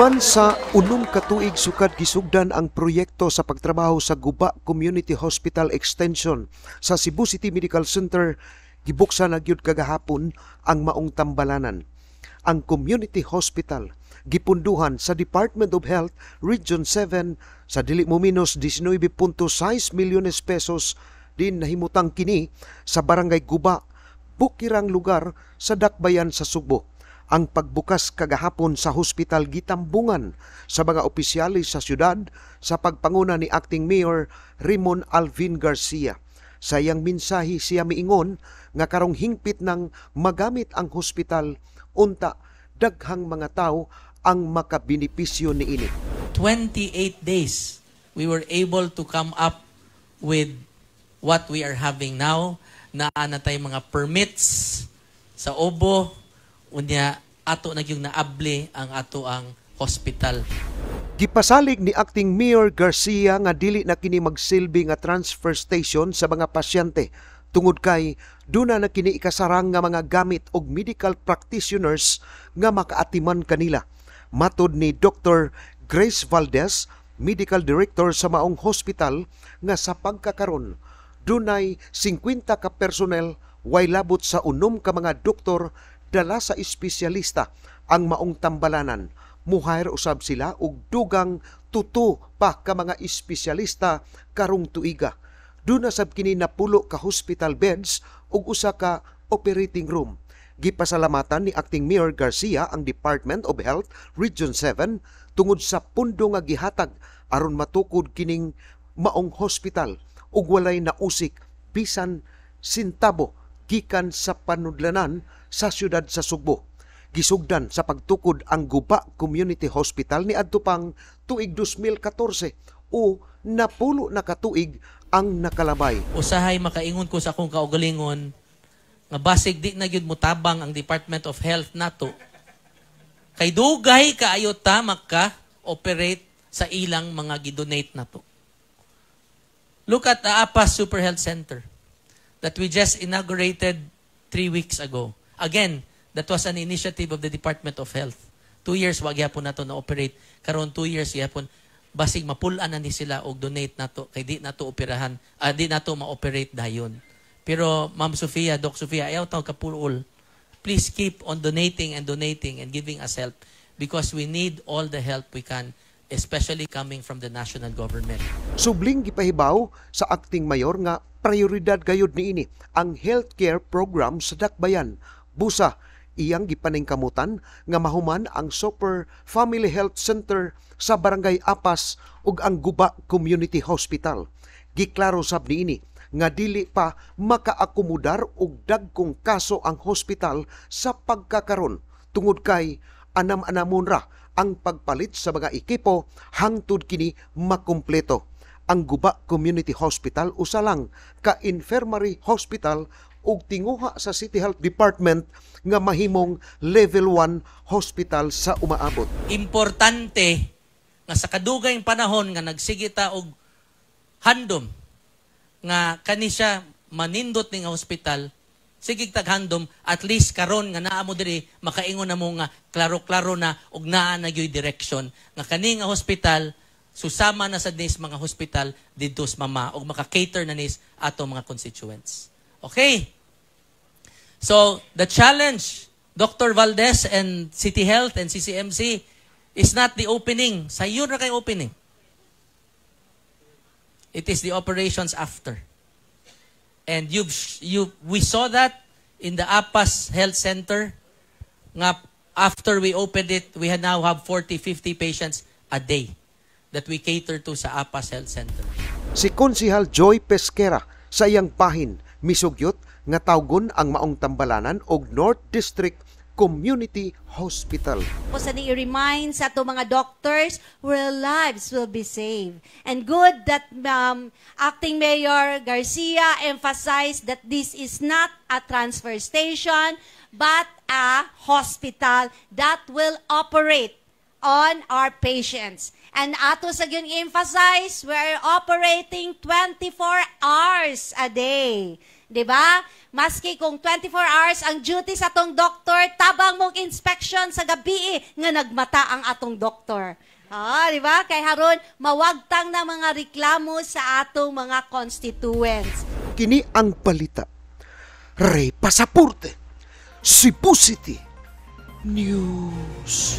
Human sa unom ka tuig sukad gisugdan ang proyekto sa pagtrabaho sa Guba Community Hospital Extension sa Cebu City Medical Center. Gibuksan na gyud kagahapon ang maong tambalanan. Ang community hospital gipunduhan sa Department of Health Region 7 sa dili mo minus 19.6 milyones pesos din nahimutang kini sa Barangay Guba, bukirang lugar sa Dakbayan sa Subo. Ang pagbukas kagahapon sa hospital gitambungan sa mga opisyalis sa syudad sa pagpanguna ni Acting Mayor Ramon Alvin Garcia. Sa iyang mensahe siya miingon nga karong hingpit ng magamit ang hospital, unta daghang mga tao ang makabenepisyo niini. 28 days we were able to come up with what we are having now. Naa na tayo mga permits sa OBO, unya ato na yung naable ang ato ang hospital. Gipasalig ni Acting Mayor Garcia nga dili na kini magsilbi nga transfer station sa mga pasyente tungod kay duna na kini ikasarang nga mga gamit og medical practitioners nga makaatiman kanila. Matod ni Dr. Grace Valdez, Medical Director sa maong hospital, nga sa pagkakaron dunay 50 ka personnel way labot sa unom ka mga doktor dala sa espesyalista ang maong tambalanan. Muhayr usab sila og dugang tuto pa ka mga espesyalista karong tuiga. Duna sab kini napulo ka hospital beds ug usa ka operating room. Gipasalamatan ni Acting Mayor Garcia ang Department of Health Region 7 tungod sa pundo nga gihatag aron matukod kining maong hospital ug walay nausik bisan sintabo gikan sa panudlanan sa syudad sa Subo. Gisugdan sa pagtukod ang Guba Community Hospital ni adto pang tuig 2014 o napulo na katuig ang nakalabay. Usahay makaingon ko sa akong kaugalingon nga basig di na gyud mutabang ang Department of Health nato. Kay dugay kaayo ta maka-operate sa ilang mga gidonate nato. Look at the APAS Super Health Center that we just inaugurated 3 weeks ago. Again, that was an initiative of the Department of Health. 2 years wag gyapon nato na operate. Karon 2 years gyapon basig mapulan na ni sila og donate nato kay di nato operahan, di nato ma-operate dayon. Pero Ma'am Sofia, Doc Sofia, ayaw taw kapulol. Please keep on donating and giving us help because we need all the help we can, especially coming from the national government. Subling gipahibaw sa Acting Mayor nga prioridad gayud niini ang healthcare program sa Dakbayan. Busa iyang gipaningkamutan nga mahuman ang Super Family Health Center sa Barangay Apas ug ang Guba Community Hospital. Giklaro sab niini nga dili pa makaakomodar og dagkong kaso ang hospital sa pagkakaron tungod kay anam-anamon ra ang pagpalit sa mga ekipo hangtod kini makumpleto. Ang Guba Community Hospital usa lang ka infirmary hospital ug tinguha sa City Health Department nga mahimong level 1 hospital sa umaabot. Importante nga sa kadugayng panahon nga nagsigita og handom nga kani siya manindot ning hospital, sige taghandom, at least karon nga naa mo diri makaingon na mo nga klaro-klaro na ug naa na gyoy direction nga kani nga hospital susama na sa nis mga hospital didto sa mama ug maka-cater na nis ato mga constituents. Okay? So, the challenge, Dr. Valdez and City Health and CCMC is not the opening. Sayon ra kay opening. It is the operations after. And we saw that in the APAS Health Center. Nga after we opened it, we now have 40-50 patients a day that we cater to sa APAS Health Center. Si Konsehal Joy Pesquera sa iyang bahin misugyot nga tawgon ang maong tambalanan og North District Community Hospital. Sa i-remind sa ato mga doctors where lives will be saved. And good that Acting Mayor Garcia emphasized that this is not a transfer station but a hospital that will operate on our patients. And ato sa yun emphasize, we're operating 24 hours a day. Diba? Maski kung 24 hours ang duty sa tong doktor, tabang mong inspection sa gabi nga nagmata ang atong doktor. Di ba? Kay haron mawagtang na mga reklamo sa atong mga constituents. Kini ang balita. Rey Pasaporte, Cebu City News.